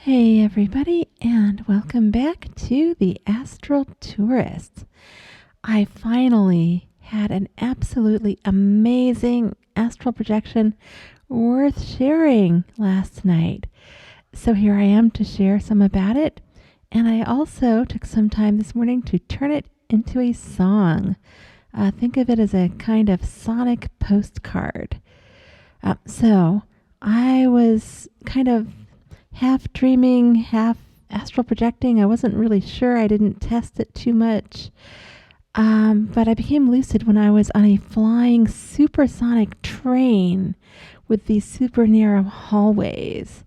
Hey everybody, and welcome back to the Astral Tourist. I finally had an absolutely amazing astral projection worth sharing last night. So here I am to share some about it, and I also took some time this morning to turn it into a song. Think of it as a kind of sonic postcard. So I was kind of half dreaming, half astral projecting. I wasn't really sure. I didn't test it too much. But I became lucid when I was on a flying supersonic train with these super narrow hallways.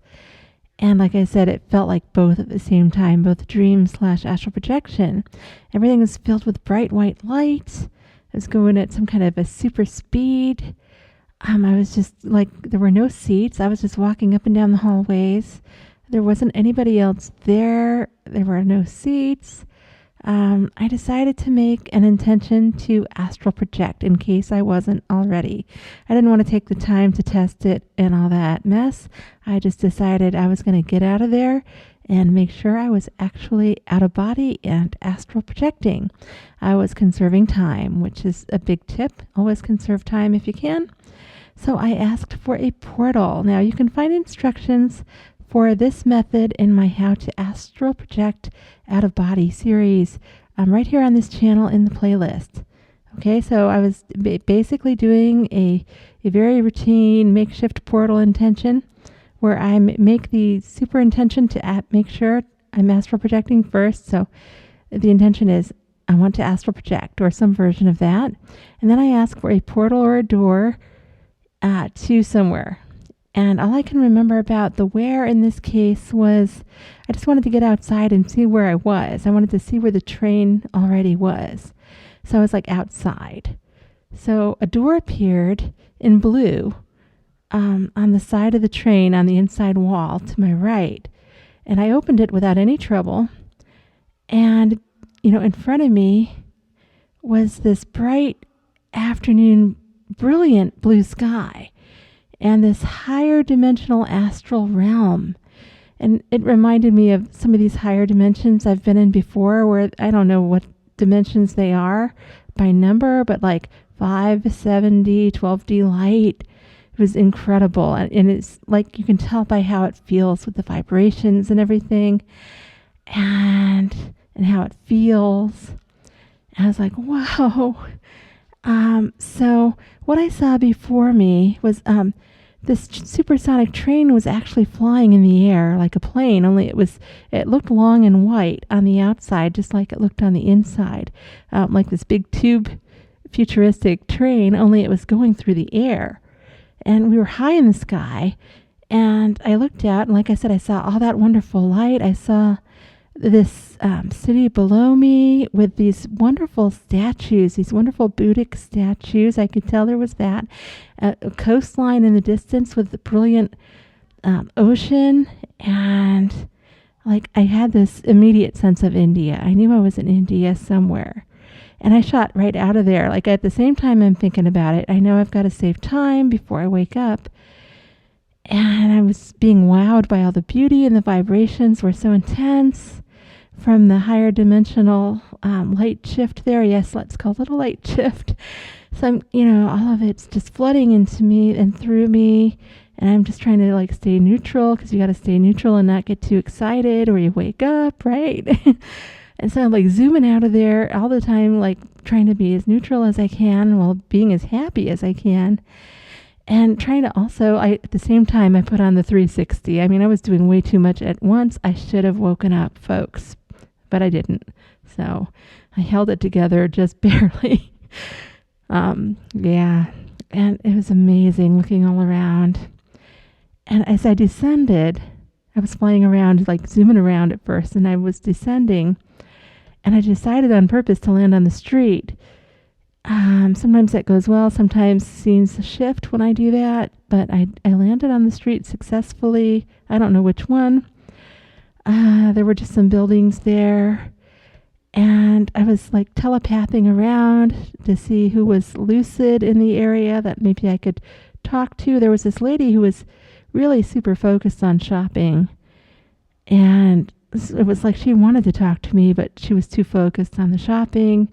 And like I said, it felt like both at the same time, both dream/astral projection. Everything was filled with bright white light. I was going at some kind of a super speed. I was just like, there were no seats. I was just walking up and down the hallways. There wasn't anybody else there. There were no seats. I decided to make an intention to astral project in case I wasn't already. I didn't want to take the time to test it and all that mess. I just decided I was going to get out of there and make sure I was actually out of body and astral projecting. I was conserving time, which is a big tip. Always conserve time if you can. So I asked for a portal. Now you can find instructions for this method in my How to Astral Project Out of Body series right here on this channel in the playlist. Okay, so I was basically doing a very routine makeshift portal intention where I make the super intention to make sure I'm astral projecting first. So the intention is I want to astral project or some version of that. And then I ask for a portal or a door to somewhere. And all I can remember about the where in this case was I just wanted to get outside and see where I was. I wanted to see where the train already was. So I was like outside. So a door appeared in blue on the side of the train on the inside wall to my right. And I opened it without any trouble. And, in front of me was this bright afternoon, brilliant blue sky and this higher dimensional astral realm. And it reminded me of some of these higher dimensions I've been in before where I don't know what dimensions they are by number, but like 5, 7D, 12D light. It was incredible. And it's like you can tell by how it feels with the vibrations and everything and how it feels. And I was like, wow. So what I saw before me was this supersonic train was actually flying in the air like a plane, only it looked long and white on the outside, just like it looked on the inside, like this big tube futuristic train, only it was going through the air. And we were high in the sky, and I looked out, and like I said, I saw all that wonderful light. I saw this city below me with these wonderful statues, these wonderful Buddhic statues. I could tell there was that. A coastline in the distance with the brilliant ocean. And like I had this immediate sense of India. I knew I was in India somewhere. And I shot right out of there. Like at the same time I'm thinking about it, I know I've got to save time before I wake up. And I was being wowed by all the beauty, and the vibrations were so intense from the higher dimensional light shift there. Yes, let's call it a light shift. So I'm, all of it's just flooding into me and through me. And I'm just trying to like stay neutral, because you got to stay neutral and not get too excited or you wake up, right? And so I'm like zooming out of there all the time, like trying to be as neutral as I can while being as happy as I can. And trying to also, at the same time, I put on the 360. I mean, I was doing way too much at once. I should have woken up, folks, but I didn't. So I held it together just barely. Yeah. And it was amazing looking all around. And as I descended, I was flying around, like zooming around at first, and I was descending. And I decided on purpose to land on the street. Sometimes that goes well. Sometimes scenes shift when I do that. But I landed on the street successfully. I don't know which one. There were just some buildings there. And I was like telepathing around to see who was lucid in the area that maybe I could talk to. There was this lady who was really super focused on shopping. And it was like she wanted to talk to me, but she was too focused on the shopping.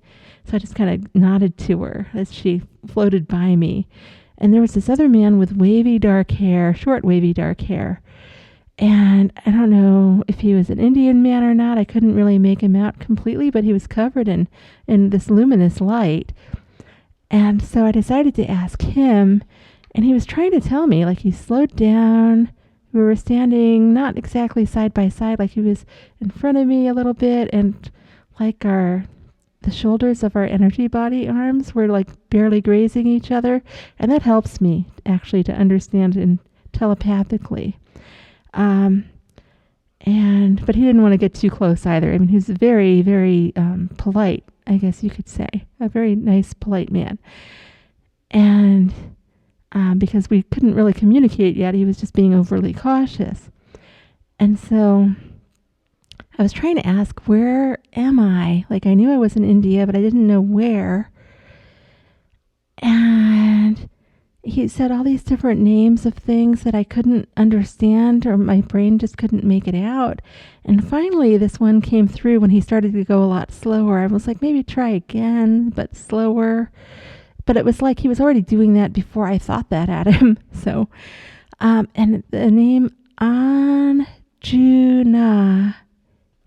So I just kind of nodded to her as she floated by me. And there was this other man with wavy dark hair, short wavy dark hair. And I don't know if he was an Indian man or not. I couldn't really make him out completely, but he was covered in this luminous light. And so I decided to ask him, and he was trying to tell me, like, he slowed down. We were standing not exactly side by side, like he was in front of me a little bit, and like the shoulders of our energy body arms were like barely grazing each other. And that helps me actually to understand and telepathically. But he didn't want to get too close either. I mean, he was very, very polite, I guess you could say. A very nice, polite man. And because we couldn't really communicate yet, he was just being overly cautious. And so I was trying to ask, where am I? Like, I knew I was in India, but I didn't know where. And he said all these different names of things that I couldn't understand, or my brain just couldn't make it out. And finally, this one came through when he started to go a lot slower. I was like, maybe try again, but slower. But it was like he was already doing that before I thought that at him. So, and the name Anjuna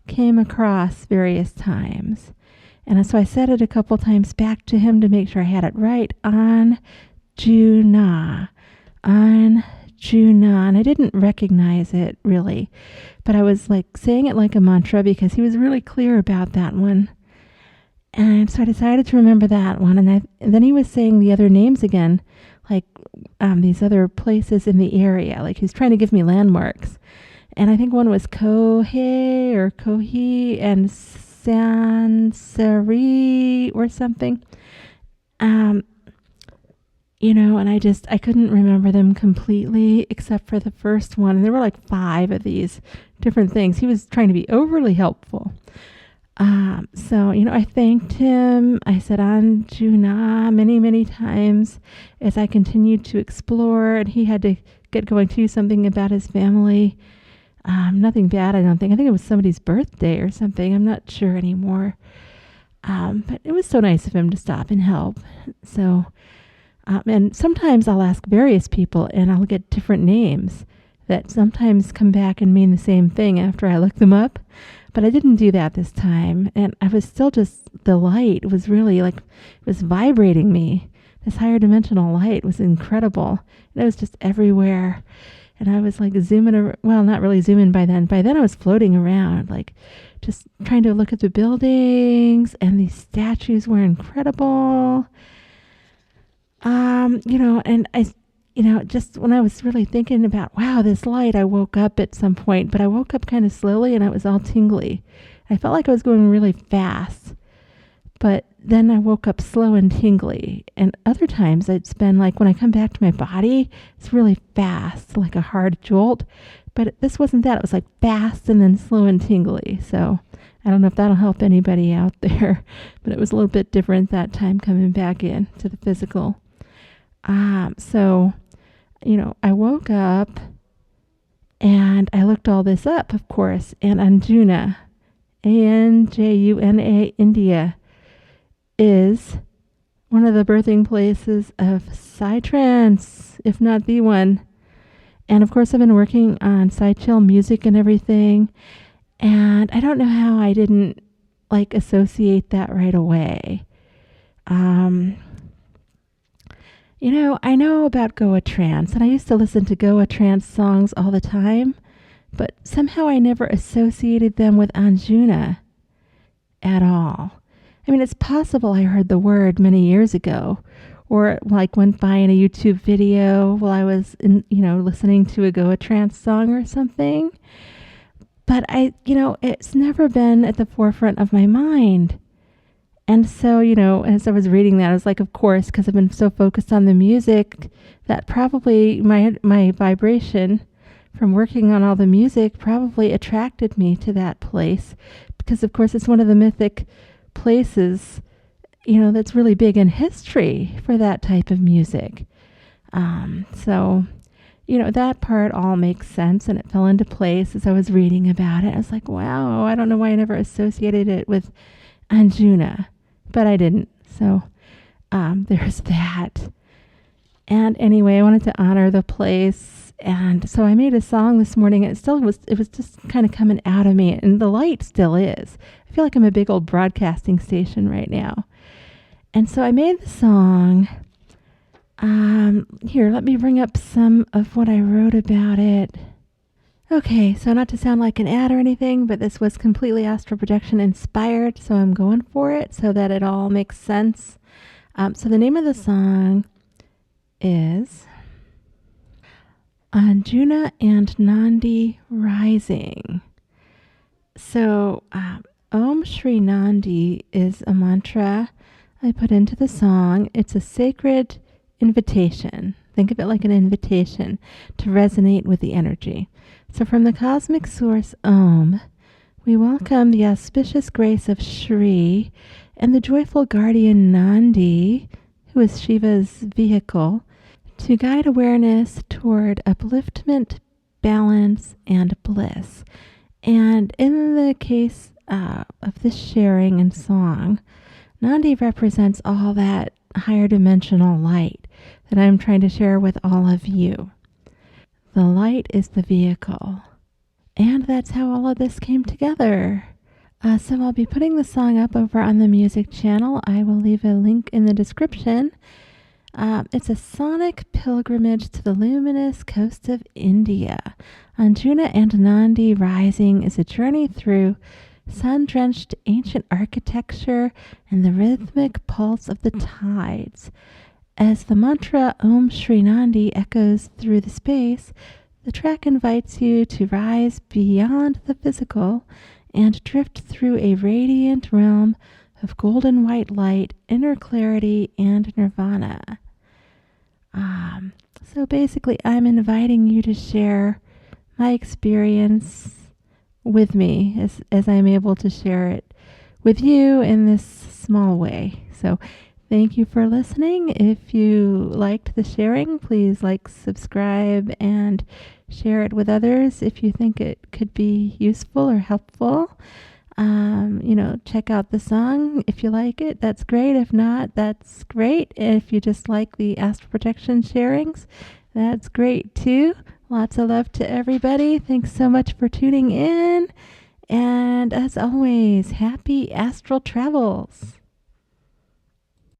came across various times. And so I said it a couple times back to him to make sure I had it right. Anjuna. Anjuna. And I didn't recognize it really. But I was like saying it like a mantra because he was really clear about that one. And so I decided to remember that one. And then he was saying the other names again, like these other places in the area. Like he was trying to give me landmarks. And I think one was Kohe or Kohi and Sansari or something. And I couldn't remember them completely except for the first one. And there were like 5 of these different things. He was trying to be overly helpful. So I thanked him. I said Anjuna many, many times as I continued to explore, and he had to get going too, something about his family. Nothing bad, I don't think. I think it was somebody's birthday or something. I'm not sure anymore. But it was so nice of him to stop and help. So, and sometimes I'll ask various people and I'll get different names that sometimes come back and mean the same thing after I look them up. But I didn't do that this time. And I was still just, the light was really like, it was vibrating me. This higher dimensional light was incredible. And it was just everywhere. And I was like zooming, well, not really zooming by then. By then I was floating around, like just trying to look at the buildings, and these statues were incredible. And I, just when I was really thinking about, wow, this light, I woke up at some point, but I woke up kind of slowly and it was all tingly. I felt like I was going really fast, but then I woke up slow and tingly. And other times it's been like when I come back to my body, it's really fast, like a hard jolt. But this wasn't that. It was like fast and then slow and tingly. So I don't know if that'll help anybody out there, but it was a little bit different that time coming back in to the physical. I woke up and I looked all this up, of course, and Anjuna, Anjuna, India, is one of the birthing places of Psytrance, if not the one. And of course, I've been working on Psychill music and everything, and I don't know how I didn't associate that right away. I know about Goa Trance, and I used to listen to Goa Trance songs all the time, but somehow I never associated them with Anjuna at all. I mean, it's possible I heard the word many years ago, or went by in a YouTube video while I was listening to a Goa Trance song or something. But it's never been at the forefront of my mind. And so, as I was reading that, I was like, of course, because I've been so focused on the music, that probably my vibration from working on all the music probably attracted me to that place. Because, of course, it's one of the mythic places, that's really big in history for that type of music. So, that part all makes sense and it fell into place as I was reading about it. I was like, wow, I don't know why I never associated it with Anjuna, but I didn't. So there's that. And anyway, I wanted to honor the place. And so I made a song this morning. And it was just kind of coming out of me. And the light still is. I feel like I'm a big old broadcasting station right now. And so I made the song. Here, let me bring up some of what I wrote about it. Okay, so not to sound like an ad or anything, but this was completely astral projection inspired. So I'm going for it so that it all makes sense. So the name of the song is Anjuna and Nandi Rising. So Om Shri Nandi is a mantra I put into the song. It's a sacred invitation. Think of it like an invitation to resonate with the energy. So from the cosmic source Om, we welcome the auspicious grace of Shri and the joyful guardian Nandi, who is Shiva's vehicle, to guide awareness toward upliftment, balance, and bliss. And in the case of this sharing and song, Nandi represents all that higher dimensional light that I'm trying to share with all of you. The light is the vehicle. And that's how all of this came together. So I'll be putting the song up over on the music channel. I will leave a link in the description. It's a sonic pilgrimage to the luminous coast of India. Anjuna and Nandi Rising is a journey through sun-drenched ancient architecture and the rhythmic pulse of the tides. As the mantra Om Shri Nandi echoes through the space, the track invites you to rise beyond the physical and drift through a radiant realm of golden white light, inner clarity, and nirvana. So basically, I'm inviting you to share my experience with me as I'm able to share it with you in this small way. So thank you for listening. If you liked the sharing, please like, subscribe, and share it with others if you think it could be useful or helpful. Check out the song. If you like it, that's great. If not, that's great. If you just like the astral projection sharings, that's great too. Lots of love to everybody. Thanks so much for tuning in. And as always, happy astral travels.